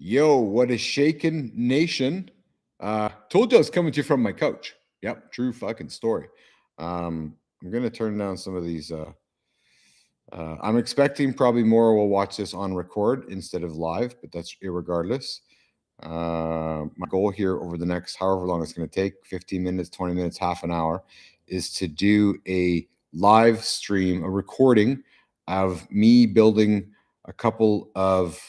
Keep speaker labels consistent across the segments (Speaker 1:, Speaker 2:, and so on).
Speaker 1: Yo, what is shaken nation? Told you I was coming to you from my couch. Yep, true fucking story. I'm gonna turn down some of these. I'm expecting probably more will watch this on record instead of live, but that's irregardless. My goal here over the next however long it's going to take 15 minutes, 20 minutes, half an hour is to do a live stream, a recording of me building a couple of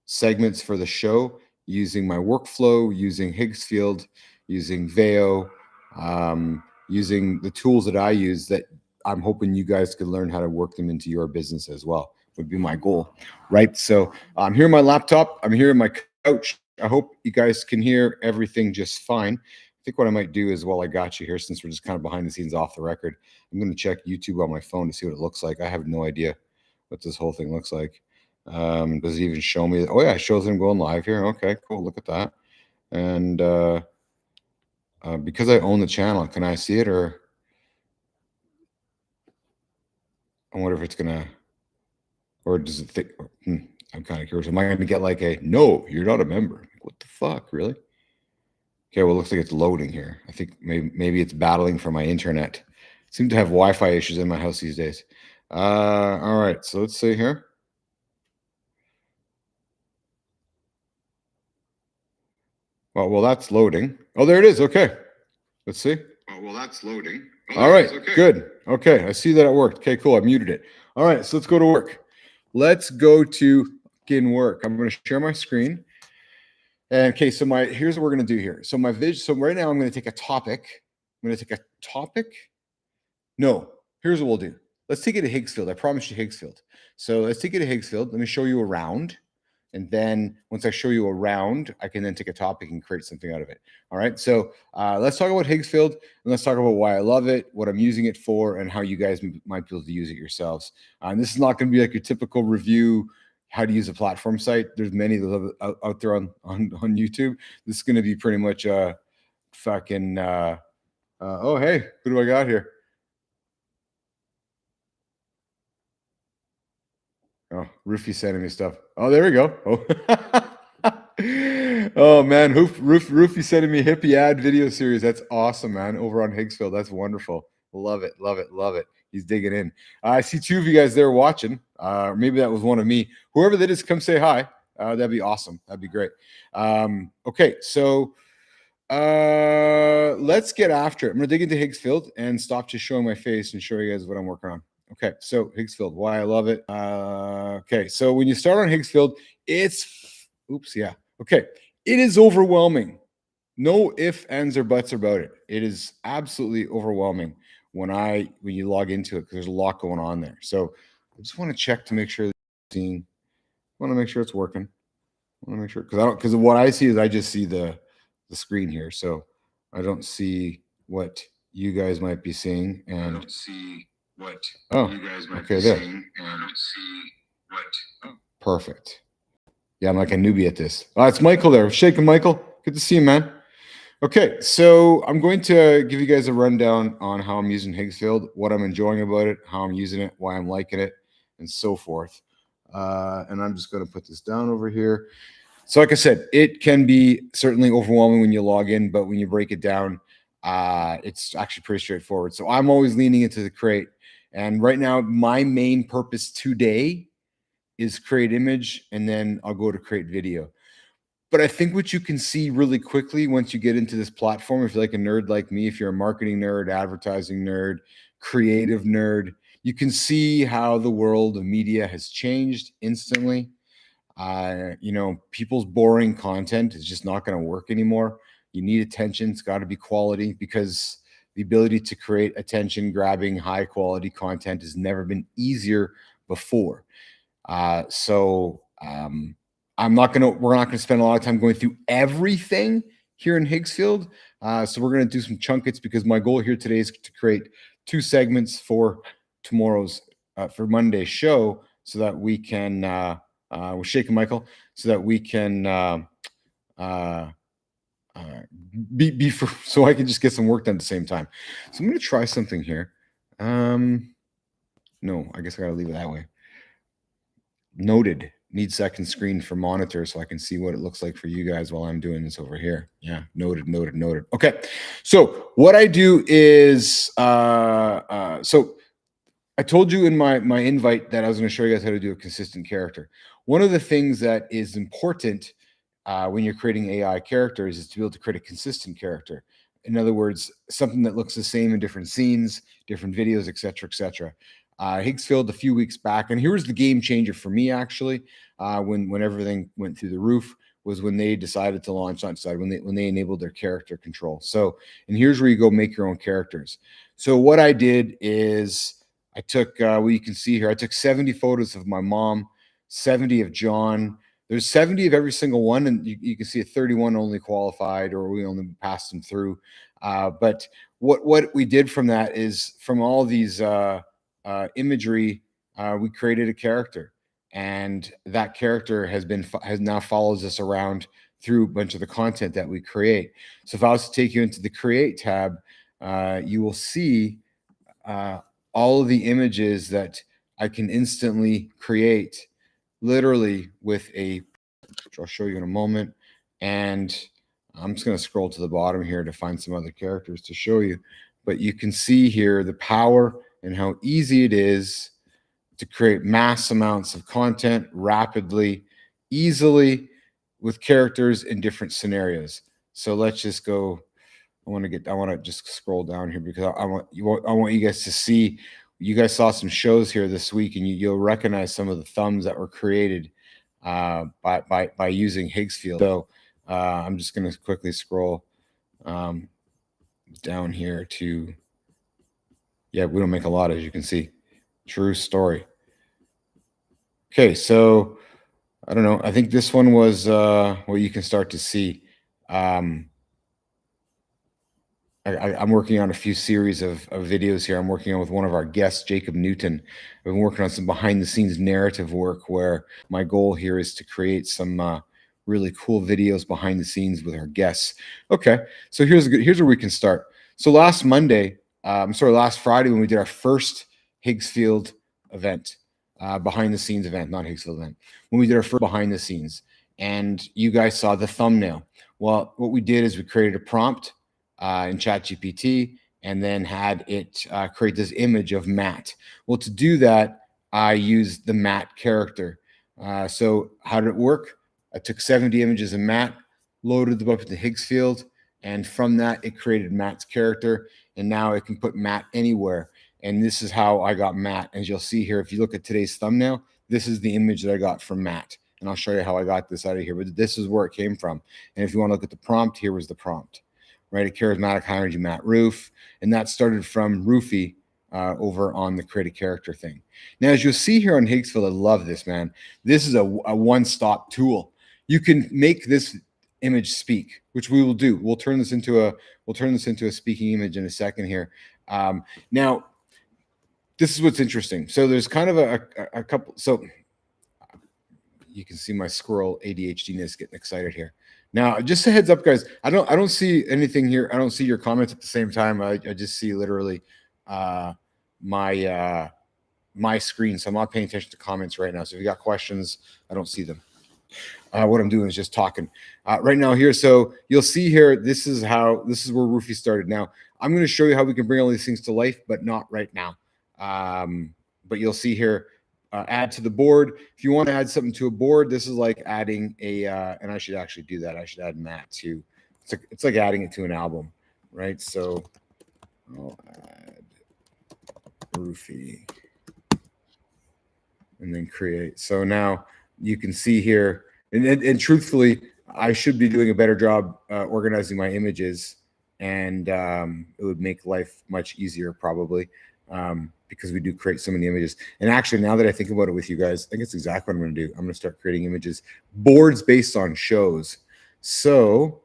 Speaker 1: segments for the show using my workflow, using Higgsfield, using Veo, using the tools that I use that I'm hoping you guys could learn how to work them into your business as well, would be my goal, right? So I'm here on my laptop. I'm here on my couch. I hope you guys can hear everything just fine. I think what I might do is, while I got you here, since we're just kind of behind the scenes off the record, I'm going to check YouTube on my phone to see what it looks like. I have no idea what this whole thing looks like. Does it even show me? Oh yeah, it shows them going live here. Okay, cool. Look at that. And because I own the channel, can I see it? Or I wonder if it's gonna, or does it think? I'm kind of curious. Am I going to get like a no? You're not a member. What the fuck, really? Okay, well, it looks like it's loading here. I think maybe it's battling for my internet. I seem to have Wi-Fi issues in my house these days. All right, so let's see here. Well, that's loading. Oh, there it is. Okay, let's see. Oh, well, that's loading. Oh, all right, okay. Good. Okay, I see that it worked. Okay, cool. I muted it. All right, so let's go to work. Let's go to fucking work. I'm going to share my screen. And okay, so here's what we're going to do here. So so right now I'm going to take a topic. I'm going to take a topic. No, here's what we'll do. Let's take it to Higgsfield. I promised you Higgsfield. So let's take it to Higgsfield. Let me show you around. And then once I show you around, I can then take a topic and create something out of it. All right. So let's talk about Higgsfield, and let's talk about why I love it, what I'm using it for, and how you guys might be able to use it yourselves. And this is not going to be like your typical review, how to use a platform site. There's many of those out there on YouTube. This is going to be pretty much fucking, oh, hey, who do I got here? Oh, Roofy sending me stuff. Oh, there we go. Oh, oh man, Roofy sending me hippie ad video series. That's awesome, man. Over on Higgsfield. That's wonderful. Love it, love it, love it. He's digging in. I see two of you guys there watching. Maybe that was one of me. Whoever that is, come say hi. That'd be awesome. That'd be great. Okay, so let's get after it. I'm gonna dig into Higgsfield and stop just showing my face and show you guys what I'm working on. Okay, so Higgsfield, why I love it. Okay, so when you start on Higgsfield, okay, it is overwhelming. No ifs, ands, or buts about it. It is absolutely overwhelming when you log into it, because there's a lot going on there. So I just want to check to make sure I want to make sure it's working. I want to make sure, because what I see is I just see the screen here, so I don't see what you guys might be seeing. And I don't see what you guys might be seeing. And I don't see what. Perfect. Yeah, I'm like a newbie at this. It's Michael there. Shaking Michael. Good to see you, man. Okay, so I'm going to give you guys a rundown on how I'm using Higgsfield, what I'm enjoying about it, how I'm using it, why I'm liking it, and so forth. And I'm just going to put this down over here. So like I said, it can be certainly overwhelming when you log in, but when you break it down, it's actually pretty straightforward. So I'm always leaning into the create. And right now, my main purpose today is create image, and then I'll go to create video. But I think what you can see really quickly once you get into this platform, if you're like a nerd like me, if you're a marketing nerd, advertising nerd, creative nerd, you can see how the world of media has changed instantly. People's boring content is just not going to work anymore. You need attention. It's got to be quality, because the ability to create attention grabbing high quality content has never been easier before. We're not going to spend a lot of time going through everything here in Higgsfield. So we're going to do some chunkets, because my goal here today is to create 2 segments for tomorrow's, for Monday's show, so that we can, we're shaking Michael, so that we can so I can just get some work done at the same time. So I'm going to try something here. No, I guess I got to leave it that way. Noted. need second screen for monitor so I can see what it looks like for you guys while I'm doing this over here. Yeah, noted, noted, noted. Okay, so what I do is, so I told you in my invite that I was going to show you guys how to do a consistent character. One of the things that is important when you're creating AI characters is to be able to create a consistent character. In other words, something that looks the same in different scenes, different videos, et cetera, et cetera. Higgsfield a few weeks back, and here was the game changer for me actually, when everything went through the roof, was when they decided to launch, not decided, when they enabled their character control. So, and here's where you go make your own characters. So what I did is I took, well, you can see here, I took 70 photos of my mom, 70 of John. There's 70 of every single one, and you can see a 31 only qualified, or we only passed them through. But what we did from that is, from all these imagery, we created a character, and that character has now follows us around through a bunch of the content that we create. So if I was to take you into the Create tab, you will see all of the images that I can instantly create, literally with a, which I'll show you in a moment. And I'm just going to scroll to the bottom here to find some other characters to show you. But you can see here the power and how easy it is to create mass amounts of content rapidly, easily, with characters in different scenarios. So let's just go. I want to just scroll down here because I want you guys to see. You guys saw some shows here this week, and you'll recognize some of the thumbs that were created by using Higgsfield. So I'm just going to quickly scroll down here to, yeah, we don't make a lot, as you can see. True story. Okay, so I don't know. I think this one was well, you can start to see. I'm working on a few series of videos here. I'm working on with one of our guests, Jacob Newton. I've been working on some behind the scenes narrative work where my goal here is to create some really cool videos behind the scenes with our guests. Okay, so here's where we can start. So last Friday, when we did our first Higgsfield event, behind the scenes event, not Higgsfield event, when we did our first behind the scenes, and you guys saw the thumbnail. Well, what we did is we created a prompt in ChatGPT, and then had it create this image of Matt. Well, to do that, I used the Matt character. So how did it work? I took 70 images of Matt, loaded them up into Higgsfield, and from that, it created Matt's character, and now it can put Matt anywhere. And this is how I got Matt. As you'll see here, if you look at today's thumbnail, this is the image that I got from Matt. And I'll show you how I got this out of here, but this is where it came from. And if you want to look at the prompt, here was the prompt. Right, a charismatic high energy Matt Roof, and that started from Roofy over on the create a character thing. Now, as you'll see here on Higgsfield, I love this, man. This is a one-stop tool. You can make this image speak, which we will do. We'll turn this into a speaking image in a second here. Now, this is what's interesting. So there's kind of a couple. So you can see my squirrel ADHD-ness getting excited here. Now, just a heads up, guys. I don't see anything here. I don't see your comments at the same time. I just see literally my screen. So I'm not paying attention to comments right now. So if you got questions, I don't see them. What I'm doing is just talking right now here. So you'll see here, this is where Roofy started. Now, I'm going to show you how we can bring all these things to life, but not right now. But you'll see here, add to the board. If you want to add something to a board, this is like adding a, and I should actually do that. I should add Matt to, it's like adding it to an album, right? So I'll add Roofy and then create. So now you can see here, and truthfully, I should be doing a better job organizing my images, and it would make life much easier probably. Because we do create so many images. And actually, now that I think about it with you guys, I think it's exactly what I'm going to do. I'm going to start creating images, boards based on shows. So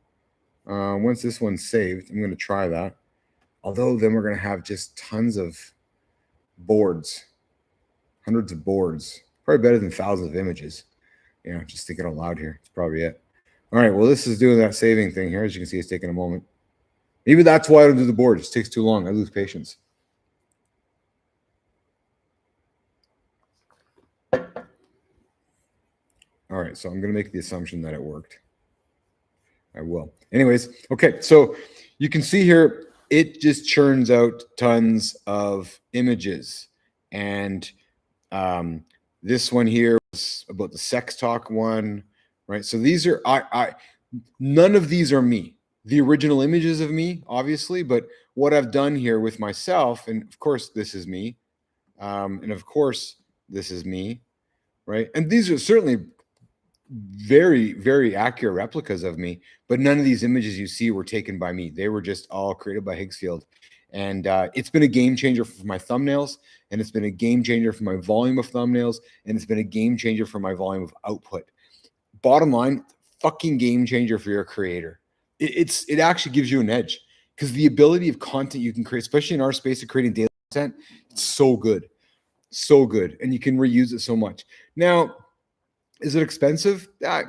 Speaker 1: once this one's saved, I'm going to try that. Although then we're going to have just tons of boards, hundreds of boards, probably better than thousands of images. Yeah, just thinking out loud here. It's probably it. All right, well, this is doing that saving thing here. As you can see, it's taking a moment. Maybe that's why I don't do the board. It just takes too long. I lose patience. All right, so I'm going to make the assumption that it worked. I will. Anyways, okay, so you can see here, it just churns out tons of images. And this one here was about the sex talk one, right? So these are, none of these are me. The original images of me, obviously, but what I've done here with myself, and of course, this is me. And of course, this is me, right? And these are certainly very, very accurate replicas of me, but none of these images you see were taken by me. They were just all created by Higgsfield. And it's been a game changer for my thumbnails, and it's been a game changer for my volume of thumbnails, and it's been a game changer for my volume of output. Bottom line, fucking game changer for your creator. It actually gives you an edge, because the ability of content you can create, especially in our space of creating daily content, it's so good. So good. And you can reuse it so much. Now, is it expensive? I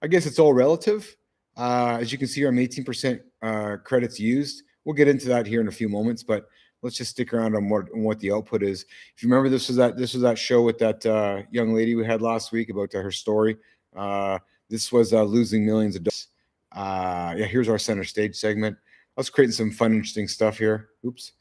Speaker 1: guess it's all relative. As you can see, I'm 18% credits used. We'll get into that here in a few moments, but let's just stick around on what the output is. If you remember, this was that show with that young lady we had last week about her story. This was losing millions of dollars. Yeah, here's our center stage segment. I was creating some fun, interesting stuff here. Oops.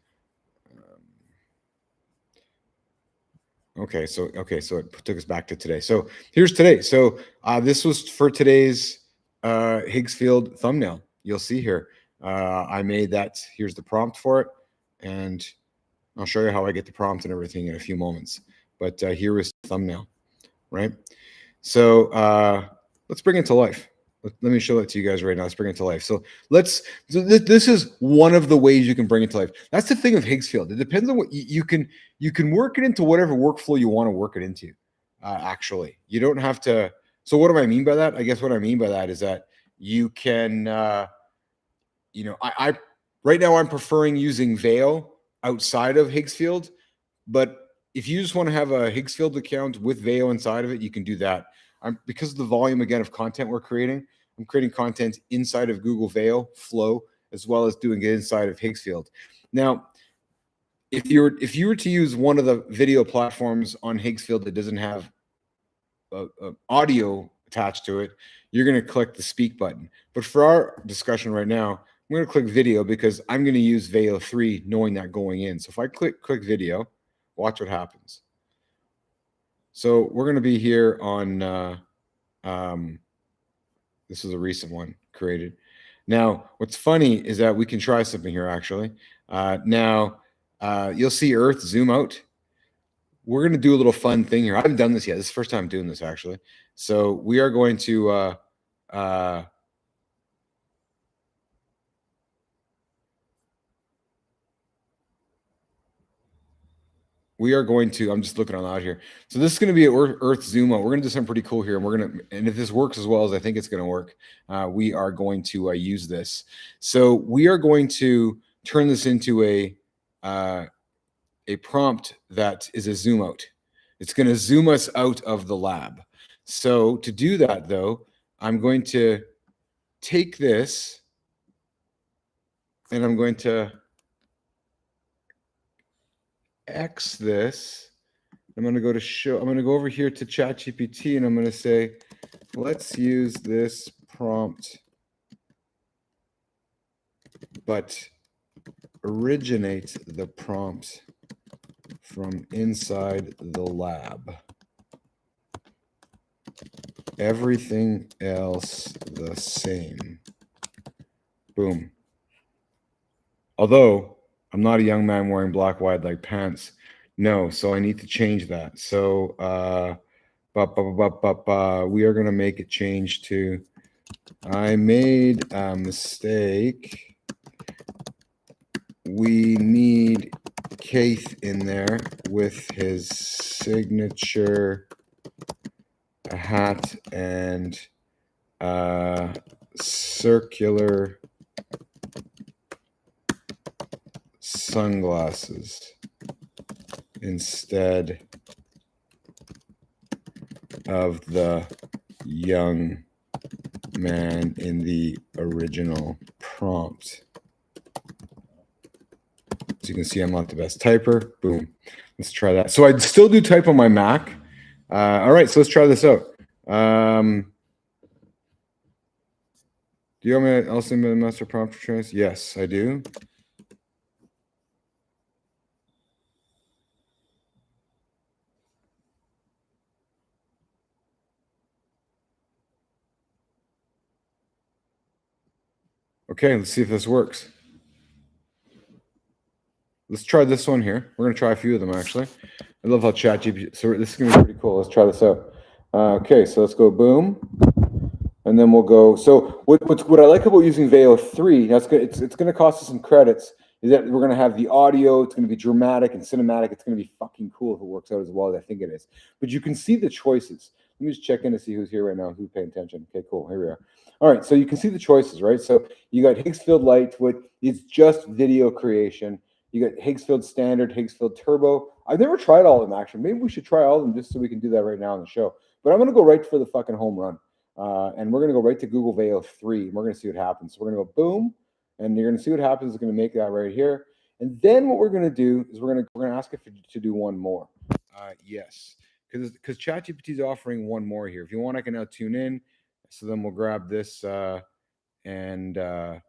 Speaker 1: Okay, so it took us back to today. So here's today. So this was for today's Higgsfield thumbnail. You'll see here. I made that. Here's the prompt for it, and I'll show you how I get the prompt and everything in a few moments. But here is the thumbnail, right? So let's bring it to life. Let me show it to you guys right now. Let's bring it to life. So this is one of the ways you can bring it to life. That's the thing with Higgsfield. It depends on what you can work it into whatever workflow you want to work it into. Actually, you don't have to. So what do I mean by that? I guess what I mean by that is that you can, I right now I'm preferring using Veil outside of Higgsfield, but if you just want to have a Higgsfield account with Veil inside of it, you can do that. Because of the volume again of content we're creating, I'm creating content inside of Google Veil Flow, as well as doing it inside of Higgsfield. Now, if you were to use one of the video platforms on Higgsfield that doesn't have audio attached to it, you're going to click the speak button. But for our discussion right now, I'm going to click video because I'm going to use Veil 3, knowing that going in. So if I click video, watch what happens. So we're going to be here on, this is a recent one created. Now, what's funny is that we can try something here, actually. Now, you'll see Earth zoom out. We're going to do a little fun thing here. I haven't done this yet. This is the first time I'm doing this, actually. So we are going to, I'm just looking out here. So this is going to be an Earth zoom out. We're going to do something pretty cool here. And if this works as well as I think it's going to work, we are going to use this. So we are going to turn this into a prompt that is a zoom out. It's going to zoom us out of the lab. So to do that, though, I'm going to take this and I'm going to X this. I'm going to go to show. I'm going to go over here to ChatGPT and I'm going to say, let's use this prompt, but originate the prompt from inside the lab. Everything else the same. Boom. Although I'm not a young man wearing black wide leg pants. No, so I need to change that. So we are going to make a change to, I made a mistake. We need Keith in there with his signature hat and circular sunglasses instead of the young man in the original prompt. As you can see, I'm not the best typer. Boom. Let's try that. So I still do type on my Mac. All right, so let's try this out. Do you want me to also make the master prompt for choice? Yes, I do. Okay, let's see if this works. Let's try this one here. We're going to try a few of them, actually. I love how ChatGPT. So this is going to be pretty cool. Let's try this out. Okay, so let's go boom. And then we'll go. So what I like about using Veo 3, now it's going to cost us some credits, is that we're going to have the audio. It's going to be dramatic and cinematic. It's going to be fucking cool if it works out as well as I think it is. But you can see the choices. Let me just check in to see who's here right now, who's paying attention. Okay, cool. Here we are. All right, so you can see the choices, right? So you got Higgsfield Light, which is just video creation. You got Higgsfield Standard, Higgsfield Turbo. I've never tried all of them, actually. Maybe we should try all of them just so we can do that right now on the show. But I'm going to go right for the fucking home run. And we're going to go right to Google Veo 3, and we're going to see what happens. So we're going to go boom, and you're going to see what happens. It's going to make that right here. And then what we're going to do is we're going to ask it to do one more. Yes, because ChatGPT is offering one more here. If you want, I can now tune in. So then we'll grab this and yeah.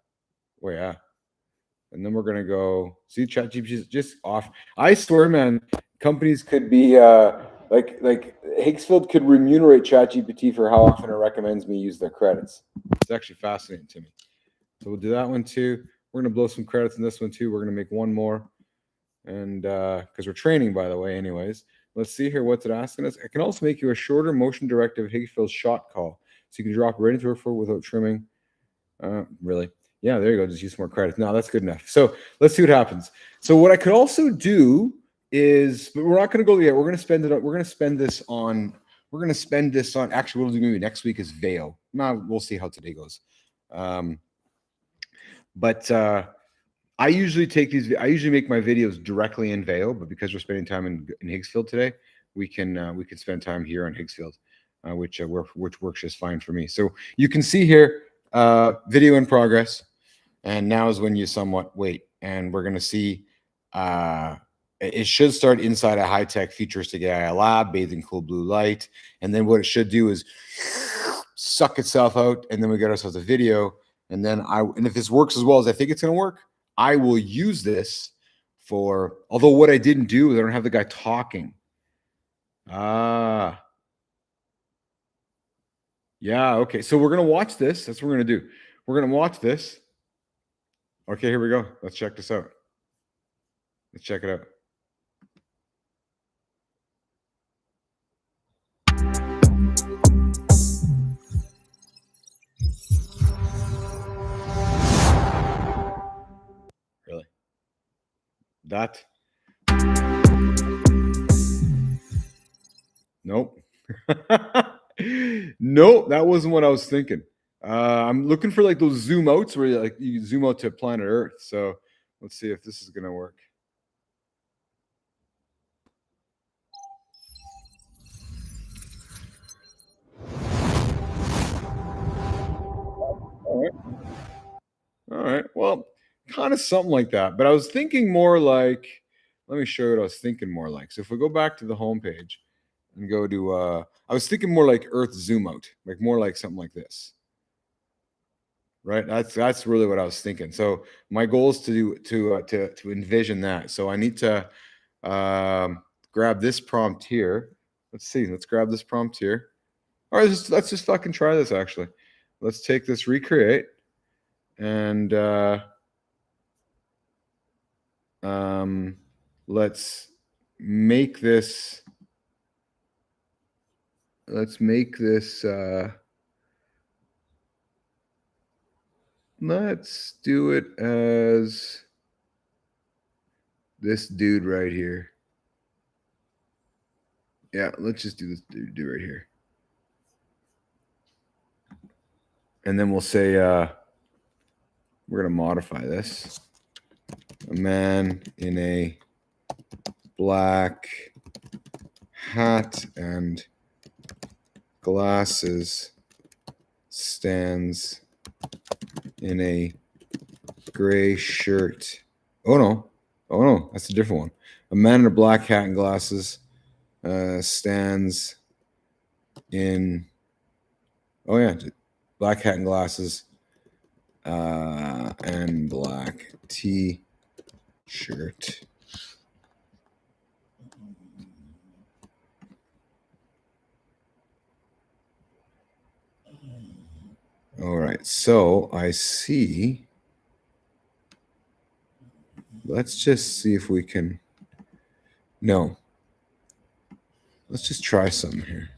Speaker 1: And then we're going to go see ChatGPT is just off. I swear, man, companies could be like Higgsfield could remunerate ChatGPT for how often it recommends me use their credits. It's actually fascinating to me. So we'll do that one too. We're going to blow some credits in this one too. We're going to make one more. And because we're training, by the way, anyways. Let's see here what's it asking us. I can also make you a shorter motion directive Higgsfield shot call. So you can drop right into a floor without trimming. Really? Yeah, there you go. Just use more credits. No, that's good enough. So let's see what happens. So what I could also do is, but we're not going to go yet. We're going to spend it. We're going to spend this on. We're going to spend this on. Actually, we'll do maybe next week is Veo. Now we'll see how today goes. But I usually take these. I usually make my videos directly in Veo, but because we're spending time in Higgsfield today, we can spend time here on Higgsfield, which works just fine for me. So you can see here, video in progress. And now is when you somewhat wait. And we're going to see, it should start inside a high-tech futuristic AI lab, bathed in cool blue light. And then what it should do is suck itself out. And then we get ourselves a video. And then and if this works as well as I think it's going to work, I will use this for, although what I didn't do is I don't have the guy talking. Yeah, okay. So we're going to watch this. That's what we're going to do. We're going to watch this. Okay, here we go. Let's check this out. Let's check it out. Really? That? Nope. Nope, that wasn't what I was thinking. I'm looking for like those zoom outs where you zoom out to planet Earth. So let's see if this is gonna work. All right. All right. Well, kind of something like that. But I was thinking more like, let me show you what I was thinking more like. So if we go back to the homepage and go to, I was thinking more like Earth zoom out, like more like something like this. Right. That's really what I was thinking. So my goal is to envision that. So I need to grab this prompt here. Let's see. Let's grab this prompt here. All right. Let's just fucking try this. Actually, let's take this recreate and let's make this. Let's make this. Let's do it as this dude right here. Yeah, let's just do this dude right here. And then we'll say, we're going to modify this. A man in a black hat and glasses stands in a gray shirt. Oh no, that's a different one. A man in a black hat and glasses stands in Oh yeah, black hat and glasses, and black t-shirt. All right, so I see. Let's just see if we can. No. Let's just try something here.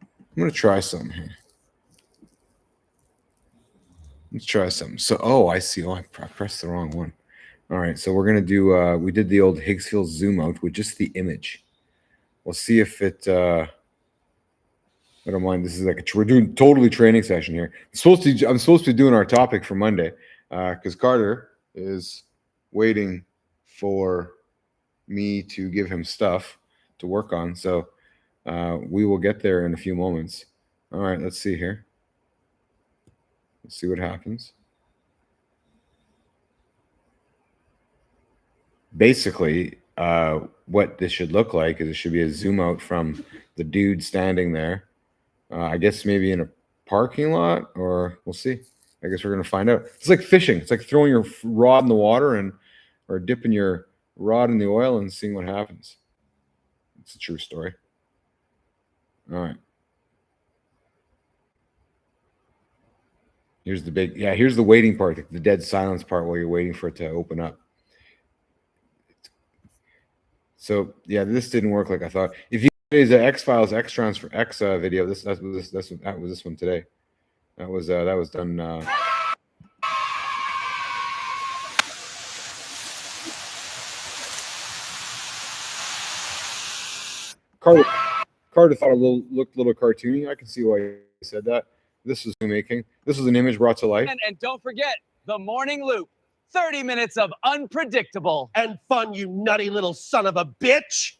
Speaker 1: I'm going to try something here. Let's try something. So, oh, I see. Oh, I pressed the wrong one. All right, so we're going to do, we did the old Higgsfield zoom out with just the image. We'll see if it, I don't mind. This is like we're doing totally training session here. I'm supposed to be doing our topic for Monday because Carter is waiting for me to give him stuff to work on. So we will get there in a few moments. All right, let's see here. Let's see what happens. Basically, what this should look like is it should be a zoom out from the dude standing there. I guess maybe in a parking lot, or we'll see. I guess we're gonna find out. It's like fishing. It's like throwing your rod in the water or dipping your rod in the oil and seeing what happens. It's a true story. All right. Here's the big, yeah, here's the waiting part, the dead silence part while you're waiting for it to open up. So yeah, this didn't work like I thought. If you is a X-Files X-Transfer X video, that was this one today. That was done. Carter thought looked a little cartoony. I can see why he said that. This was filmmaking. This was an image brought to life.
Speaker 2: And don't forget the morning loop. 30 minutes of unpredictable
Speaker 3: and fun, you nutty little son of a bitch.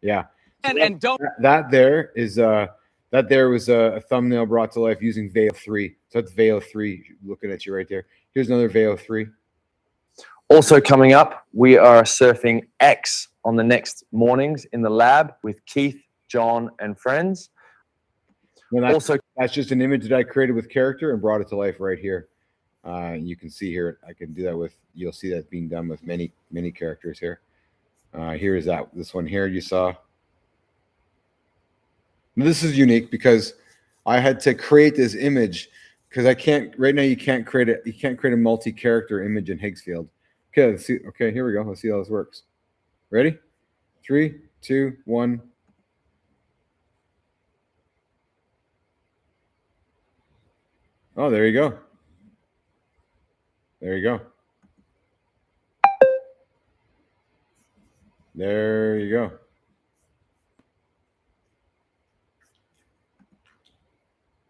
Speaker 1: Yeah. So
Speaker 2: and don't
Speaker 1: that there is that there was a thumbnail brought to life using Veil 3. So that's Veil 3 looking at you right there. Here's another Veil 3.
Speaker 4: Also coming up, we are surfing X on the next mornings in the lab with Keith, John, and friends.
Speaker 1: That's just an image that I created with character and brought it to life right here. You can see here, I can do that with, you'll see that being done with many characters here. Here is this one here you saw. Now, this is unique because I had to create this image because I can't, right now you can't create a multi-character image in Higgsfield. Okay, let's see. Okay, here we go. Let's see how this works. Ready? 3, 2, 1. Oh, there you go. There you go. There you go.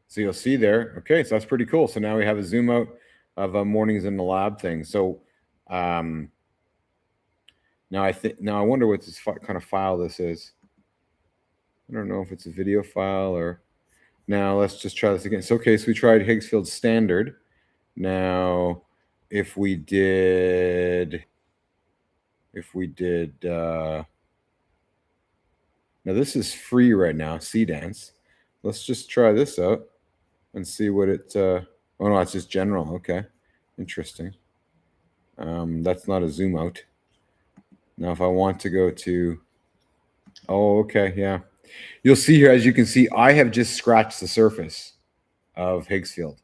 Speaker 1: So you'll see there. Okay, so that's pretty cool. So now we have a zoom out of mornings in the lab thing. So now I wonder what this kind of file this is. I don't know if it's a video file or. Now let's just try this again. So okay, so we tried Higgsfield standard. Now, if we did, now this is free right now, C Dance. Let's just try this out and see what it, oh no, it's just general. Okay, interesting. That's not a zoom out. Now, if I want to go to, oh, okay, yeah. You'll see here, as you can see, I have just scratched the surface of Higgsfield.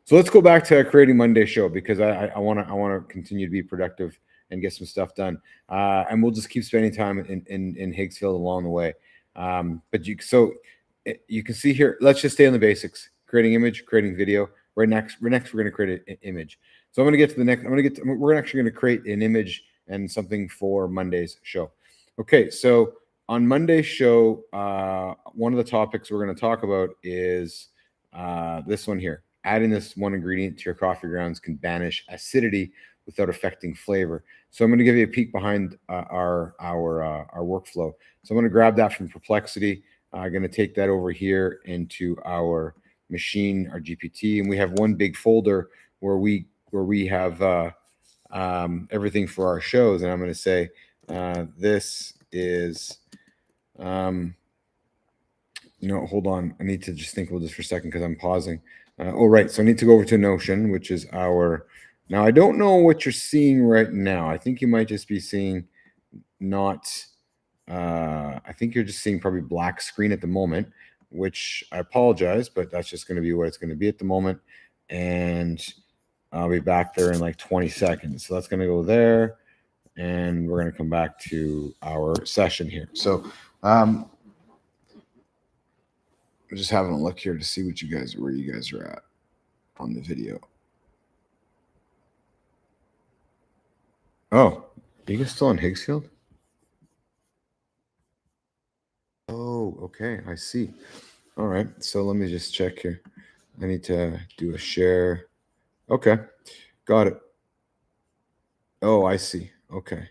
Speaker 1: So let's go back to creating Monday show because I want to continue to be productive and get some stuff done. And we'll just keep spending time in Higgsfield along the way. But you can see here. Let's just stay on the basics: creating image, creating video. Right next, we're going to create an image. So I'm going to get to the next. We're actually going to create an image and something for Monday's show. Okay, so on Monday's show, one of the topics we're going to talk about is this one here. Adding this one ingredient to your coffee grounds can banish acidity without affecting flavor. So I'm going to give you a peek behind our workflow. So I'm going to grab that from Perplexity. I'm going to take that over here into our machine, our GPT, and we have one big folder where we have everything for our shows. And I'm going to say this is No, hold on. I need to just think about this for a second because I'm pausing. Oh, right. So I need to go over to Notion, which is our. Now, I don't know what you're seeing right now. I think you might just be seeing not. I think you're just seeing probably black screen at the moment, which I apologize, but that's just going to be what it's going to be at the moment. And I'll be back there in like 20 seconds. So that's going to go there. And we're going to come back to our session here. So, I'm just having a look here to see what where you guys are at on the video. Oh, are you guys still on Higgsfield? Oh, okay, I see. All right, so let me just check here. I need to do a share. Okay, got it. Oh, I see. Okay,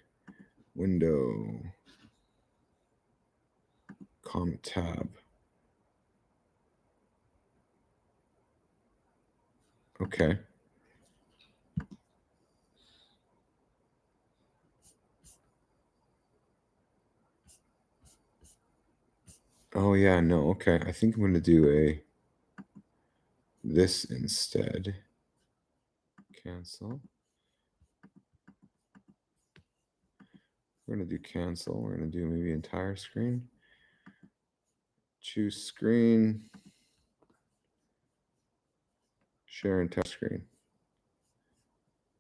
Speaker 1: window, comment tab. Okay. Oh yeah, no, okay. I think I'm gonna do this instead. Cancel. We're gonna do cancel. We're gonna do maybe entire screen. Choose screen. Share entire screen.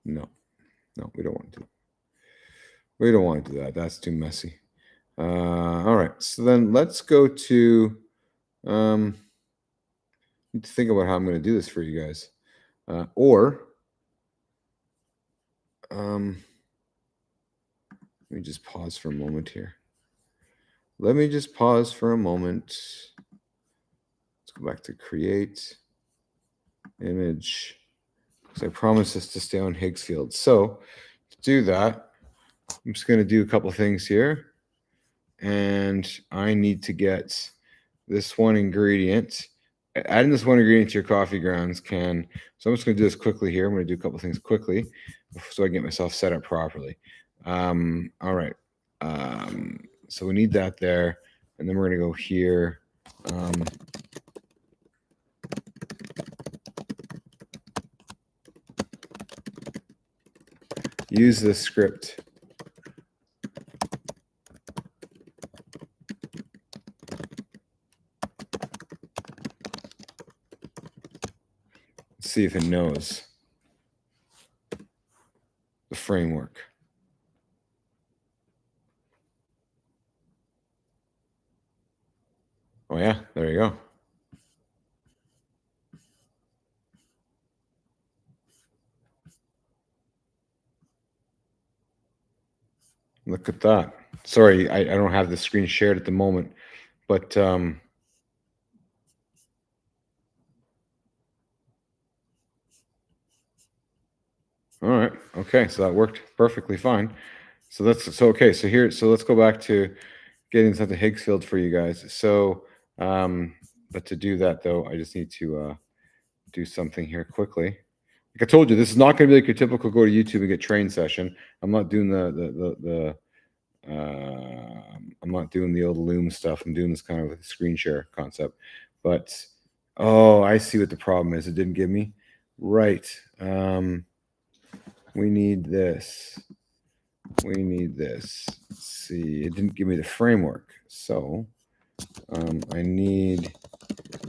Speaker 1: No, we don't want to do that. We don't want to do that. That's too messy. All right, so then let's go to. Need to think about how I'm going to do this for you guys, let me just pause for a moment here. Let me just pause for a moment. Let's go back to create image. Because I promised us to stay on Higgsfield. So to do that, I'm just going to do a couple things here. And I need to get this one ingredient. Adding this one ingredient to your coffee grounds can. So I'm just going to do this quickly here. I'm going to do a couple things quickly so I can get myself set up properly. All right. So we need that there. And then we're going to go here. Use this script. See if it knows the framework. Oh yeah, there you go. Look at that. Sorry, I don't have the screen shared at the moment, but all right. Okay, so that worked perfectly fine. So okay. So let's go back to getting something Higgsfield for you guys. So, but to do that though, I just need to do something here quickly. Like I told you, this is not going to be like your typical go to YouTube and get trained session. I'm not doing I'm not doing the old Loom stuff. I'm doing this kind of with a screen share concept. But oh, I see what the problem is. It didn't give me right. We need this. We need this. Let's see, it didn't give me the framework. So I need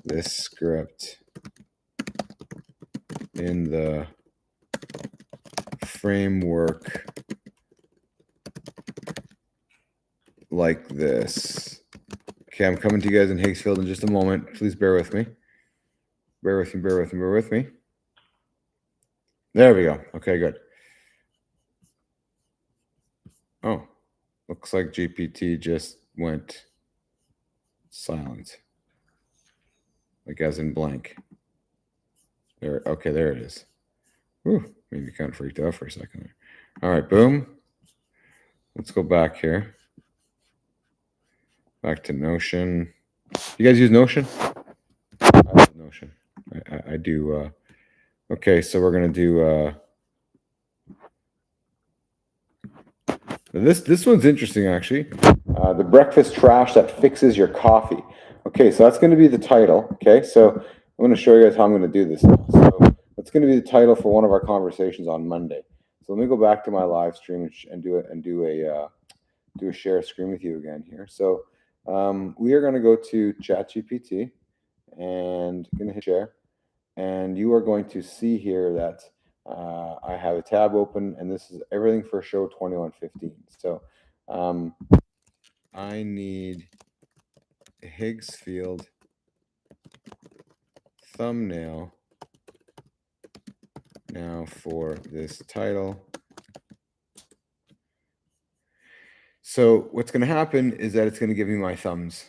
Speaker 1: this script in the framework like this. Okay, I'm coming to you guys in Higgsfield in just a moment. Please bear with me. Bear with me, bear with me, bear with me. There we go. Okay, good. Oh, looks like GPT just went silent. Like as in blank. There, okay, there it is. Whew, maybe kind of freaked out for a second there. All right, boom. Let's go back here. Back to Notion. You guys use Notion? I love Notion. I do. Okay, so we're gonna do. This one's interesting actually. The breakfast trash that fixes your coffee. Okay. Okay, so that's going to be the title. Okay, so I'm going to show you guys how I'm going to do this now. So that's going to be the title for one of our conversations on Monday. So let me go back to my live stream and do a share screen with you again here. So we are going to go to ChatGPT and going to hit share, and you are going to see here that I have a tab open, and this is everything for show 2115. So I need a Higgsfield thumbnail now for this title. So what's going to happen is that it's going to give me my thumbs.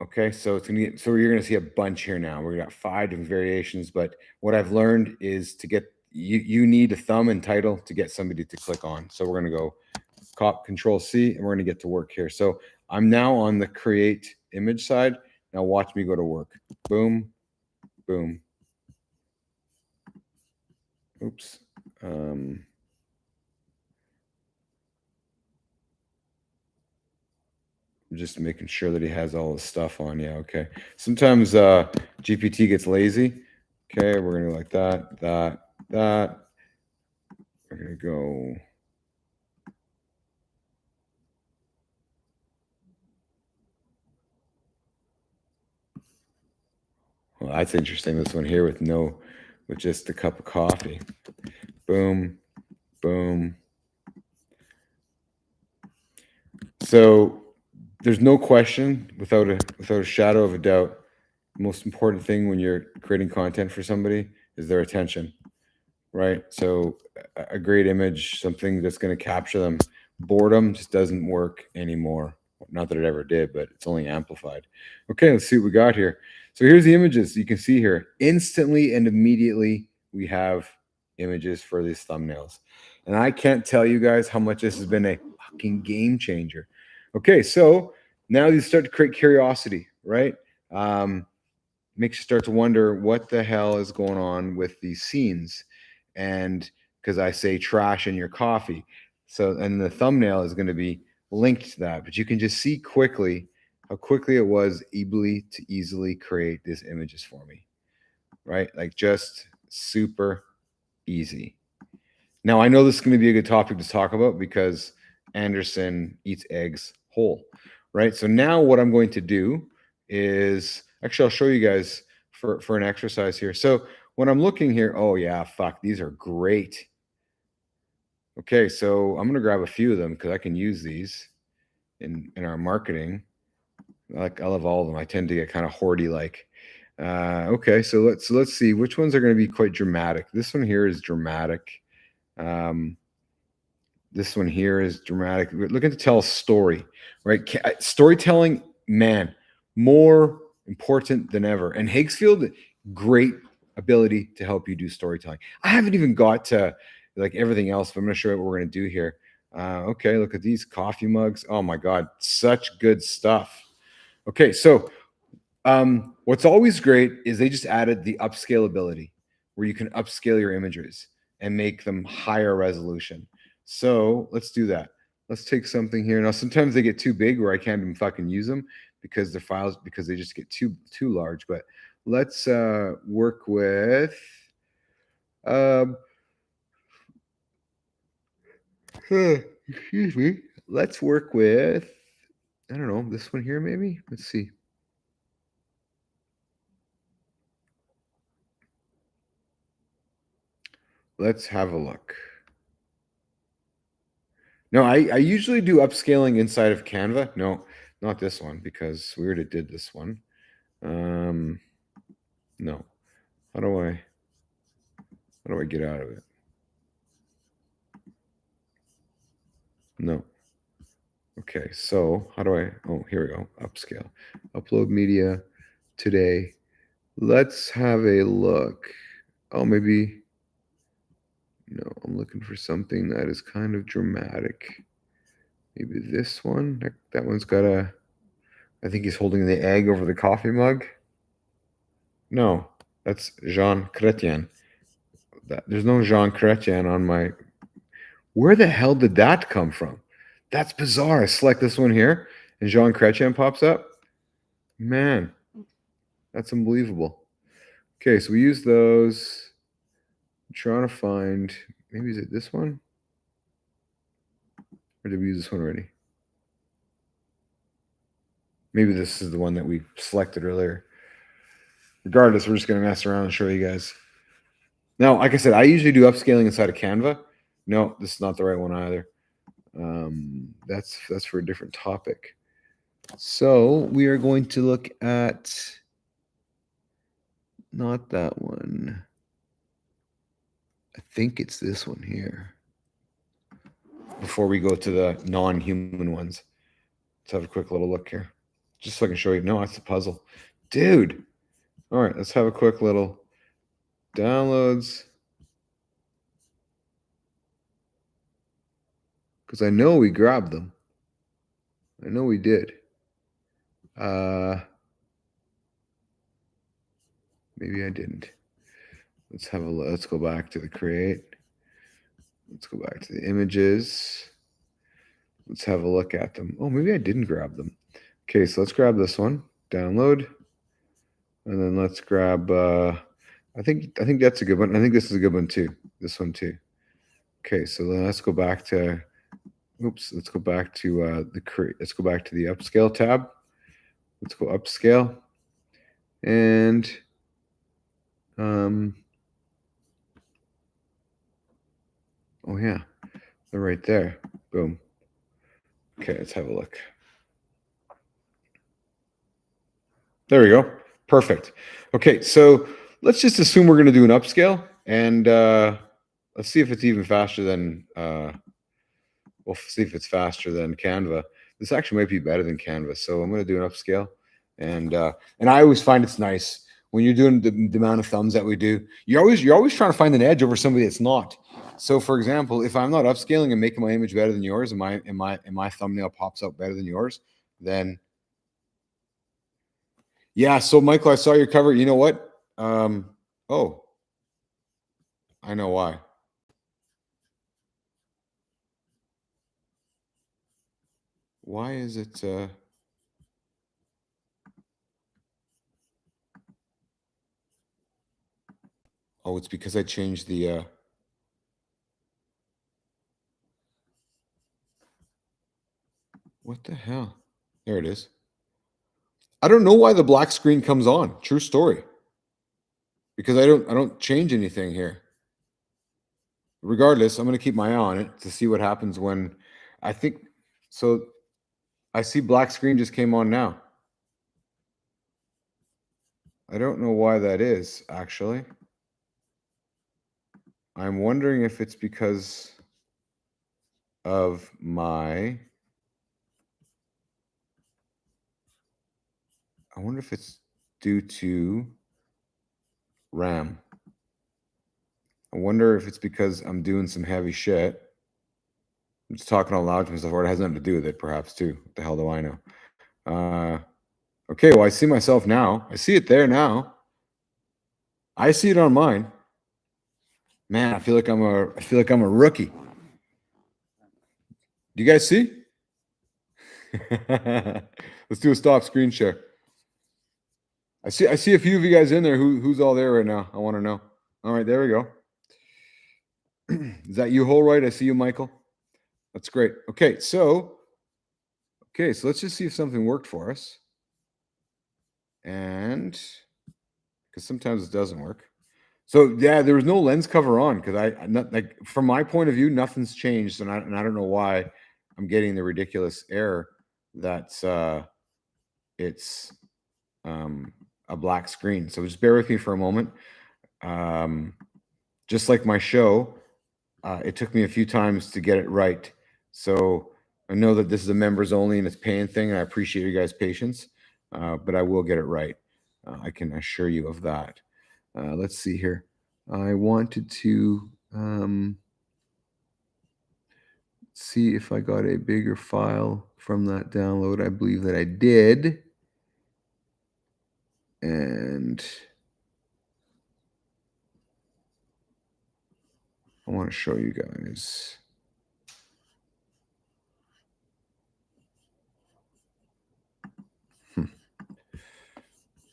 Speaker 1: Okay, so it's going to get, so you're going to see a bunch here now. We've got 5 different variations, but what I've learned is to get you need a thumb and title to get somebody to click on. So we're going to go Control C, and we're going to get to work here. So I'm now on the create image side. Now watch me go to work. Boom, boom. Oops. Just making sure that he has all the stuff on. Yeah, okay. Sometimes GPT gets lazy. Okay, we're gonna go like that. We're gonna go. Well, that's interesting. This one here with just a cup of coffee. Boom, boom. So there's no question, without a shadow of a doubt, the most important thing when you're creating content for somebody is their attention, right? So a great image, something that's going to capture them. Boredom just doesn't work anymore. Not that it ever did, but it's only amplified. Okay, let's see what we got here. So here's the images you can see here. Instantly and immediately we have images for these thumbnails. And I can't tell you guys how much this has been a fucking game changer. Okay, so now you start to create curiosity, right? Makes you start to wonder what the hell is going on with these scenes. And because I say trash in your coffee. So, and the thumbnail is going to be linked to that, but you can just see quickly how quickly it was able to easily create these images for me, right? Like just super easy. Now, I know this is going to be a good topic to talk about because Anderson eats eggs whole, right? So now what I'm going to do is, actually, I'll show you guys for an exercise here. So when I'm looking here, oh yeah, fuck, these are great. Okay, so I'm going to grab a few of them because I can use these in our marketing. I love all of them. I tend to get kind of hoardy like. Okay, so let's see which ones are going to be quite dramatic. This one here is dramatic. This one here is dramatic. We're looking to tell a story, right? Storytelling, man, more important than ever. And Higgsfield, great ability to help you do storytelling. I haven't even got to like everything else, but I'm going to show you what we're going to do here. Okay, look at these coffee mugs. Oh my God, such good stuff. Okay, so what's always great is they just added the upscalability where you can upscale your images and make them higher resolution. So let's do that. Let's take something here. Now, sometimes they get too big where I can't even fucking use them because the files, because they just get too large. But let's work with, excuse me. Let's work with, I don't know, this one here maybe. Let's see. Let's have a look. No, I usually do upscaling inside of Canva. No, not this one because we already did this one. No. How do I get out of it? No. Okay, so how do I, oh, here we go, upscale. Upload media today. Let's have a look. Oh, maybe, no, I'm looking for something that is kind of dramatic. Maybe this one, that one's got a, I think he's holding the egg over the coffee mug. No, that's Jean Chrétien. There's no Jean Chrétien on my, where the hell did that come from? That's bizarre. I select this one here and Jean Chrétien pops up. Man, That's unbelievable. Okay, so we use those. I'm trying to find, maybe is it this one? Or did we use this one already? Maybe this is the one that we selected earlier. Regardless, we're just going to mess around and show you guys. Now, like I said, I usually do upscaling inside of Canva. No, this is not the right one either. That's for a different topic. So we are going to look at not that one. I think it's this one here. Before we go to the non-human ones, let's have a quick little look here. Just so I can show you. No, it's a puzzle. Dude. All right, let's have a quick little downloads. Because I know we grabbed them. I know we did. Maybe I didn't. Let's have a look. Let's go back to the create. Let's go back to the images. Let's have a look at them. Oh, maybe I didn't grab them. Okay, so let's grab this one. Download. And then let's grab I think that's a good one. I think this is a good one too. This one too. Okay, so then let's go back to let's go back to let's go back to the upscale tab. Let's go upscale. And oh yeah, they're right there. Boom. Okay, let's have a look. There we go. Perfect. Okay, so let's just assume we're going to do an upscale, and let's see if it's even faster than we'll see if it's faster than Canva. This actually might be better than Canva, so I'm going to do an upscale, and I always find it's nice when you're doing the amount of thumbs that we do. You're always trying to find an edge over somebody that's not. So, for example, if I'm not upscaling and making my image better than yours, and my thumbnail pops out better than yours, then yeah. So, Michael, I saw your cover. You know what? Oh, I know why. Why is it? Oh, it's because I changed the. What the hell? There it is. I don't know why the black screen comes on. True story. Because I don't change anything here. Regardless, I'm going to keep my eye on it to see what happens when I think so. I see black screen just came on now. I don't know why that is, actually. I'm wondering if it's because of my. I wonder if it's due to RAM. I wonder if it's because I'm doing some heavy shit. I'm just talking out loud to myself, or it has nothing to do with it, perhaps, too. What the hell do I know? Okay, well, I see myself now. I see it there now. I see it on mine. Man, I feel like I'm a rookie. Do you guys see? Let's do a stop screen share. I see a few of you guys in there. Who's all there right now? I want to know. All right, there we go. Is that you, Holroyd? I see you, Michael. That's great. Okay, so let's just see if something worked for us. And because sometimes it doesn't work. So yeah, there was no lens cover on because like from my point of view, nothing's changed, and I don't know why I'm getting the ridiculous error that's it's a black screen. So just bear with me for a moment. Just like my show, it took me a few times to get it right. So I know that this is a members only and it's paying thing, and I appreciate you guys' patience, but I will get it right. I can assure you of that. Let's see here. I wanted to see if I got a bigger file from that download. I believe that I did. And I want to show you guys.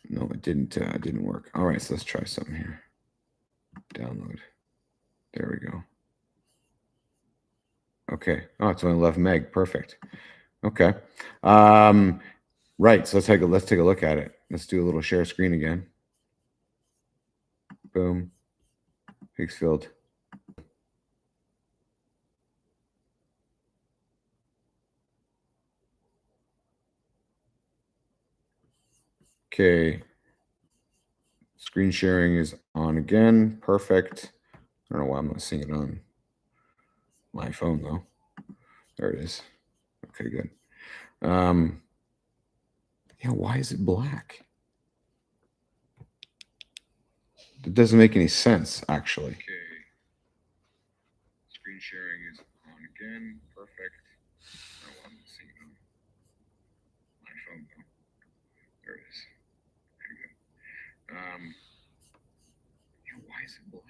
Speaker 1: No, it didn't work. All right, so let's try something here. Download. There we go. Okay. Oh, it's only 11 meg. Perfect. Okay. Right. So let's take a look at it. Let's do a little share screen again. Boom. Higgsfield. Okay. Screen sharing is on again. Perfect. I don't know why I'm not seeing it on my phone though. There it is. Okay, good. Yeah, why is it black? It doesn't make any sense, actually. Okay. Screen sharing is on again. Perfect. I don't want to see it on my phone though. There it is. Okay, good. Yeah, why is it black?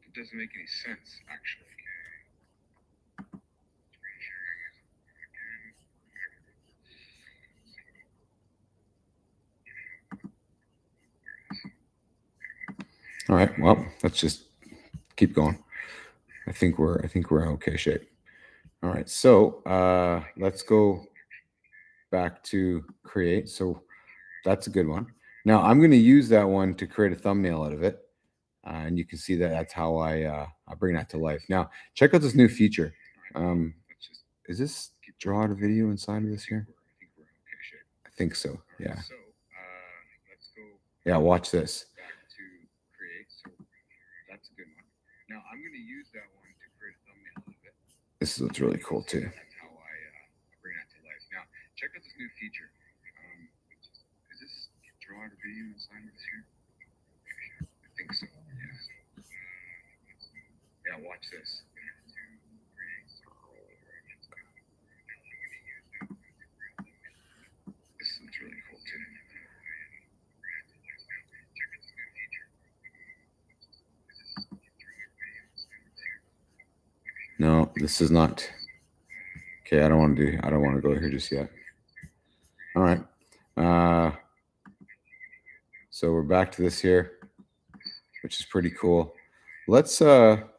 Speaker 1: It doesn't make any sense, actually. Screen sharing is on again. All right. Well, let's just keep going. I think we're in okay shape. All right. So let's go back to create. So that's a good one. Now I'm going to use that one to create a thumbnail out of it. And you can see that that's how I bring that to life. Now, check out this new feature. Is this draw out a video inside of this here? I think so. Yeah. Yeah, watch this. That's a good one. Now, I'm going to use that one to create a thumbnail out of it. This is what's really cool, too. That's how I bring that to life. Now, check out this new feature. Is this draw out a video inside of this here? I think so. Yeah. Yeah, watch this. This is what's really cool, too. No, this is not. Okay, I don't want to go here just yet. All right. So we're back to this here, which is pretty cool. Let's go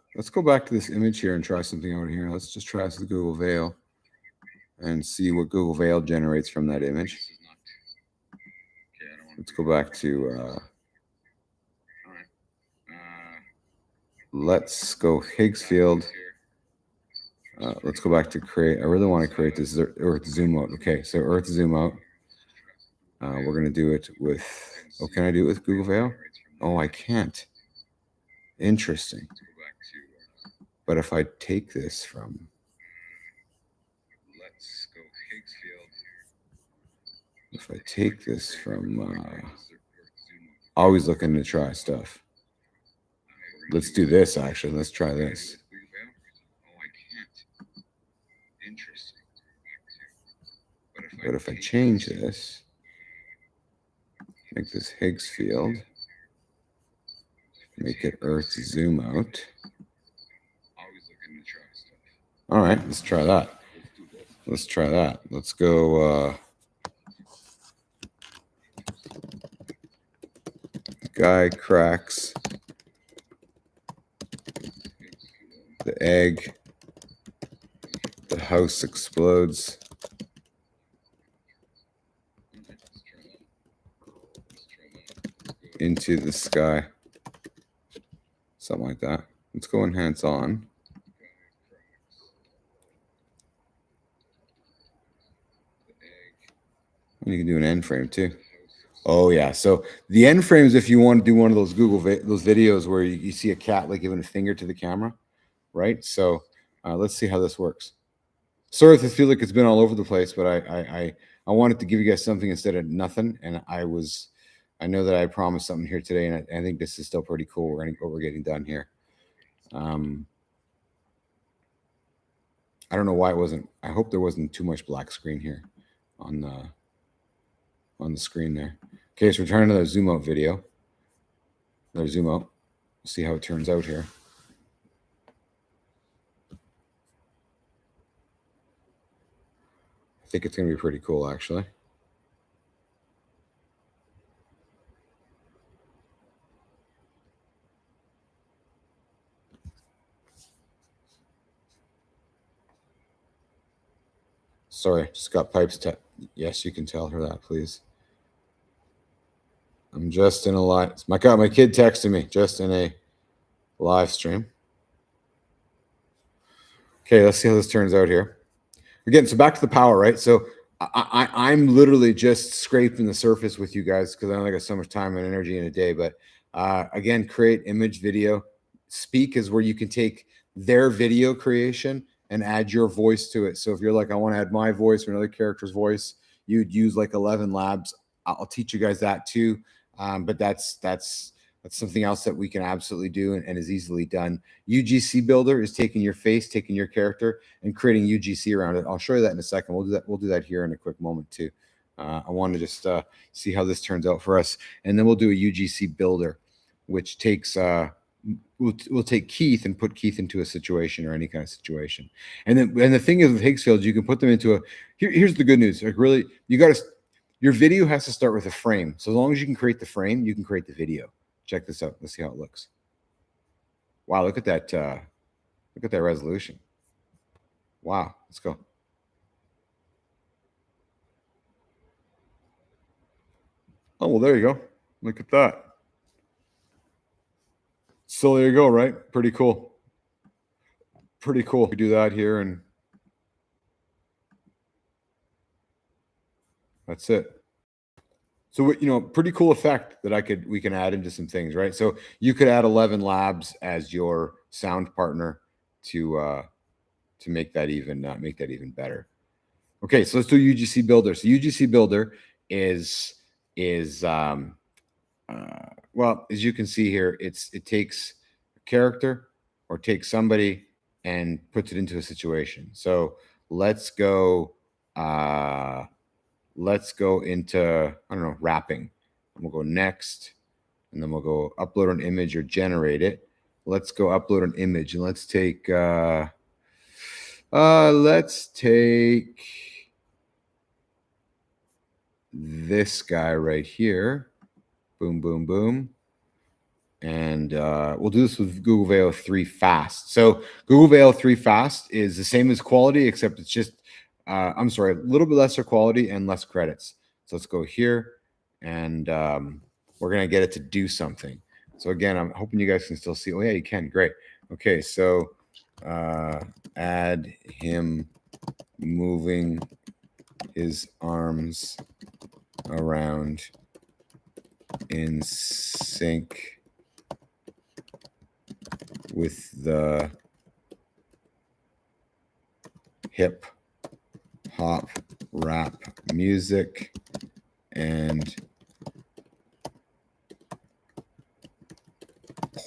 Speaker 1: back to this image here and try something over here. Let's just try the Google Veil and see what Google Veil generates from that image. Let's go back to let's go Higgsfield. Let's go back to create. I really want to create this Earth zoom out. Okay, so Earth zoom out. We're going to do it with, oh, can I do it with Google Veil? Oh, I can't. Interesting. But if I take this from, let's go Higgsfield. If I take this from, always looking to try stuff. Let's do this, actually. Let's try this. Oh, I can't. Interesting. But if I change this, make this Higgsfield, make it Earth zoom out. All right, let's try that. Let's try that. Let's go. Guy cracks the egg. The house explodes. Into the sky. Something like that. Let's go enhance on. And you can do an end frame too. Oh yeah. So the end frames, if you want to do one of those those videos where you see a cat like giving a finger to the camera, right? So let's see how this works. Sorry if I feel like it's been all over the place, but I wanted to give you guys something instead of nothing, and I know that I promised something here today, and I think this is still pretty cool. What we're getting done here. I don't know why it wasn't. I hope there wasn't too much black screen here on the screen there. Okay, so we're trying another zoom out video. Another zoom out. See how it turns out here. I think it's going to be pretty cool, actually. Sorry, just got pipes. Yes, you can tell her that, please. I'm just in a live. My kid texted me just in a live stream. Okay, let's see how this turns out here. Again, so back to the power, right? So I'm literally just scraping the surface with you guys because I only got so much time and energy in a day. But again, create image, video. Speak is where you can take their video creation and add your voice to it. So if you're like, I want to add my voice or another character's voice, you'd use like 11 Labs. I'll teach you guys that too. But that's something else that we can absolutely do and is easily done. UGC Builder is taking your face, taking your character, and creating UGC around it. I'll show you that in a second. We'll do that. We'll do that here in a quick moment too. I want to just see how this turns out for us, and then we'll do a UGC Builder, which takes we'll take Keith and put Keith into a situation or any kind of situation. And the thing is with Higgsfield, you can put them into a. Here's the good news. Like really, you got to. Your video has to start with a frame. So as long as you can create the frame, you can create the video. Check this out. Let's see how it looks. Wow, look at that. Look at that resolution. Wow, let's go. Oh, well, there you go. Look at that. So there you go, right? Pretty cool. Pretty cool. We do that here and that's it. So, you know, pretty cool effect that we can add into some things, right? So you could add 11 Labs as your sound partner to make that even better. Okay, so let's do UGC Builder. So UGC Builder is well, as you can see here, it takes a character or takes somebody and puts it into a situation. So let's go into, I don't know, wrapping. And we'll go next, and then we'll go upload an image or generate it. Let's go upload an image, and let's take this guy right here. Boom, boom, boom. And we'll do this with Google Veo 3 Fast. So Google Veo 3 Fast is the same as quality, except it's just, I'm sorry, a little bit lesser quality and less credits. So let's go here, and we're going to get it to do something. So again, I'm hoping you guys can still see. Oh, yeah, you can. Great. Okay, so add him moving his arms around in sync with the hip hop rap music and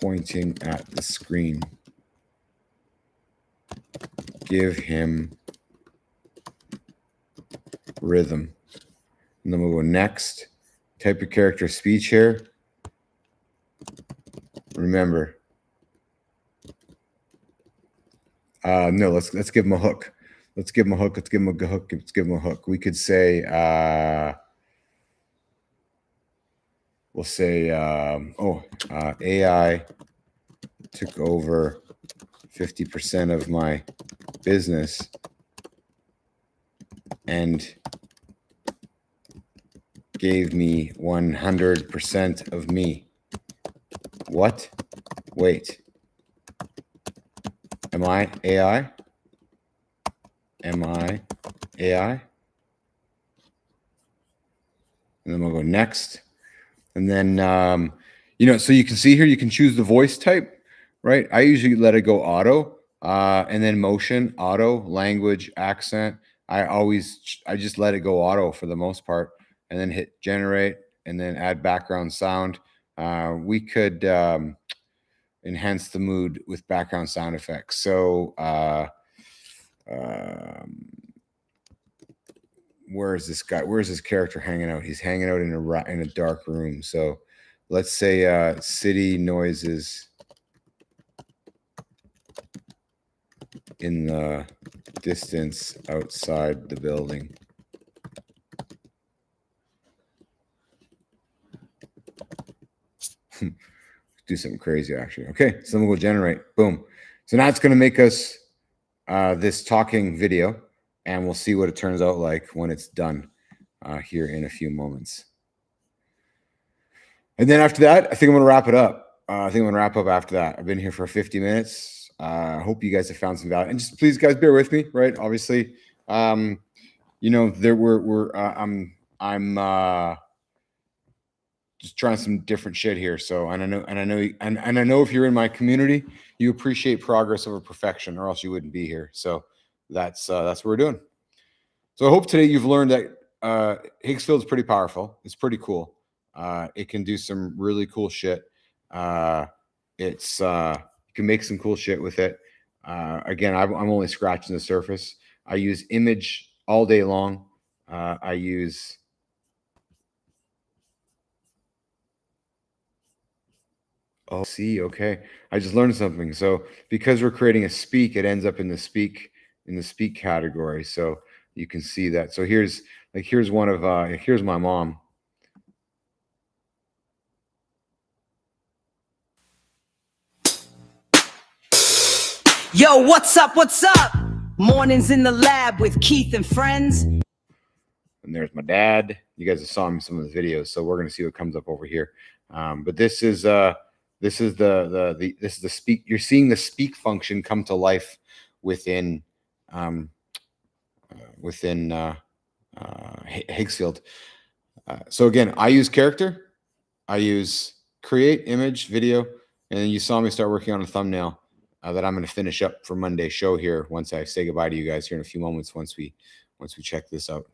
Speaker 1: pointing at the screen. Give him rhythm. And then we'll go next. Type of character speech here. Remember. No, let's give him a hook. Let's give him a hook. Let's give him a hook. Let's give him a hook. We could say, we'll say, AI took over 50% of my business and gave me 100% of me. What? Wait. Am I AI? Am I AI? And then we'll go next. And then, you know, so you can see here, you can choose the voice type, right? I usually let it go auto, and then motion, auto, language, accent. I just let it go auto for the most part, and then hit generate, and then add background sound. We could enhance the mood with background sound effects. So where is this guy? Where is this character hanging out? He's hanging out in a dark room. So let's say city noises in the distance outside the building. Do something crazy, actually. Okay, so then we'll generate. Boom. So now it's going to make us this talking video. and we'll see what it turns out like when it's done here in a few moments. And then after that, I think I'm going to wrap it up. I think I'm going to wrap up after that. I've been here for 50 minutes. I hope you guys have found some value. And just please, guys, bear with me, right? Obviously, you know, I'm just trying some different shit here. So, and I know if you're in my community, you appreciate progress over perfection, or else you wouldn't be here. So that's what we're doing. So I hope today you've learned that Higgsfield is pretty powerful. It's pretty cool. It can do some really cool shit. You can make some cool shit with it. Again, I'm only scratching the surface. I use image all day long. I use okay. I just learned something. So because we're creating a speak, it ends up in the speak category. So you can see that. So here's one of here's my mom.
Speaker 5: Yo, what's up? What's up? Mornings in the lab with Keith and friends.
Speaker 1: And there's my dad. You guys have saw him in some of the videos, so we're going to see what comes up over here. But this is the speak. You're seeing the speak function come to life within Higgsfield. So again, I use character, I use create, image, video, and then you saw me start working on a thumbnail that I'm going to finish up for Monday's show here once I say goodbye to you guys here in a few moments once we check this out.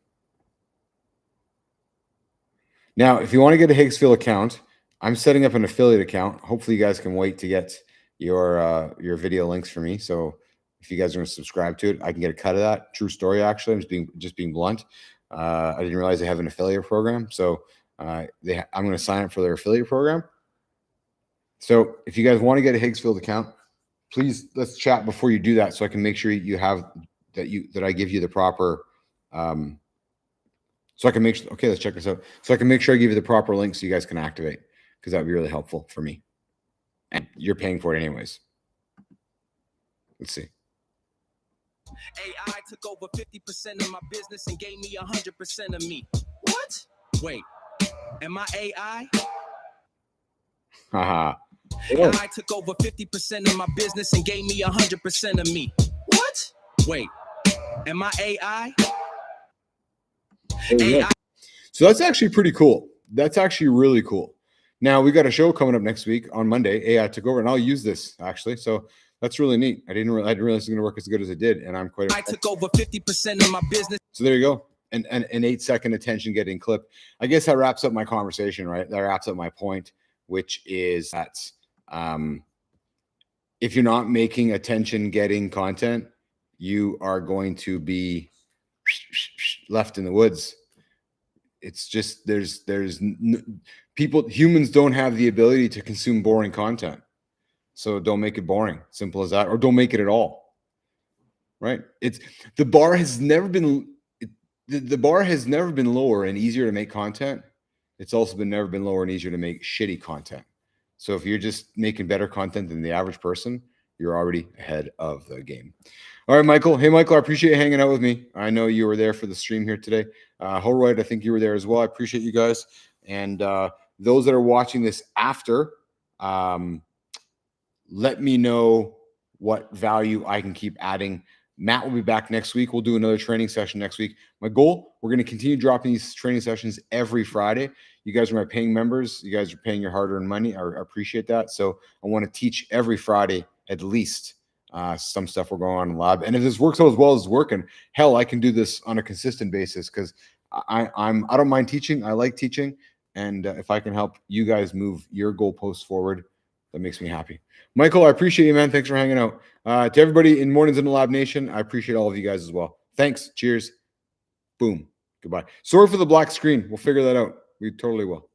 Speaker 1: Now, if you want to get a Higgsfield account, I'm setting up an affiliate account. Hopefully you guys can wait to get your video links for me. So if you guys are going to subscribe to it, I can get a cut of that. True story, actually. I'm just being blunt. I didn't realize they have an affiliate program. So I'm going to sign up for their affiliate program. So if you guys want to get a Higgsfield account, please let's chat before you do that, so I can make sure you have that I give you the proper so I can make sure, okay, let's check this out. So I can make sure I give you the proper link so you guys can activate, because that would be really helpful for me. And you're paying for it anyways. Let's see.
Speaker 6: AI took over 50% of my business and gave me 100% of me. What? Wait, am I AI?
Speaker 1: Haha.
Speaker 6: AI took over 50% of my business and gave me 100% of me. What? Wait, am I AI? AI.
Speaker 1: So that's actually pretty cool. That's actually really cool. Now we got a show coming up next week on Monday. AI took over, and I'll use this actually. So that's really neat. I didn't realize it was going to work as good as it did, and I'm quite.
Speaker 6: I took over 50% of my business.
Speaker 1: So there you go. And an 8-second attention getting clipped. I guess that wraps up my conversation, right? That wraps up my point, which is that if you're not making attention getting content, you are going to be left in the woods. It's just humans don't have the ability to consume boring content. So don't make it boring. Simple as that. Or don't make it at all. Right? The bar has never been lower and easier to make content. It's also never been lower and easier to make shitty content. So if you're just making better content than the average person, you're already ahead of the game. All right, Michael. Hey, Michael, I appreciate you hanging out with me. I know you were there for the stream here today. Holroyd, I think you were there as well. I appreciate you guys. And those that are watching this after, let me know what value I can keep adding. Matt will be back next week. We'll do another training session next week. My goal, we're going to continue dropping these training sessions every Friday. You guys are my paying members. You guys are paying your hard-earned money. I appreciate that. So I want to teach every Friday at least some stuff we're going on in the lab. And if this works out as well as it's working, hell, I can do this on a consistent basis, because I don't mind teaching. I like teaching. And if I can help you guys move your goalposts forward, that makes me happy. Michael, I appreciate you, man. Thanks for hanging out. To everybody in Mornings in the Lab Nation, I appreciate all of you guys as well. Thanks. Cheers. Boom. Goodbye. Sorry for the black screen. We'll figure that out. We totally will.